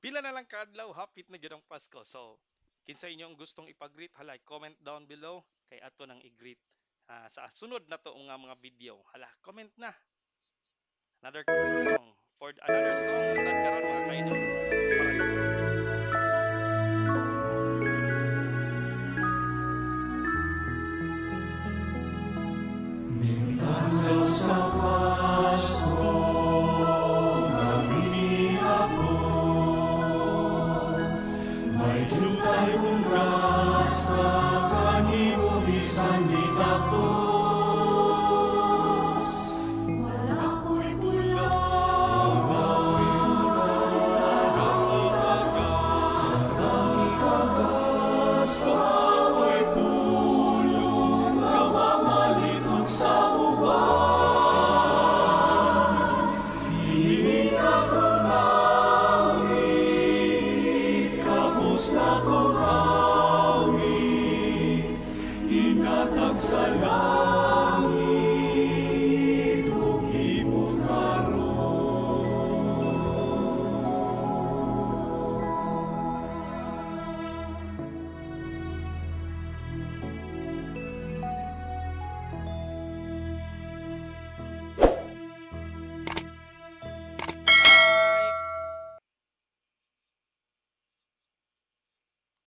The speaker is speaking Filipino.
Pila na lang kaadlaw, hapit na gyud ang Pasko. So, kinsa inyong gustong ipag-greet, hala, comment down below kay ato nang i-greet sa sunod na to nga mga video. Hala, comment na. Another song. For another song, sad karon mga kaidol. Para Nintanaw sa Pasko nga miniabot, may tayo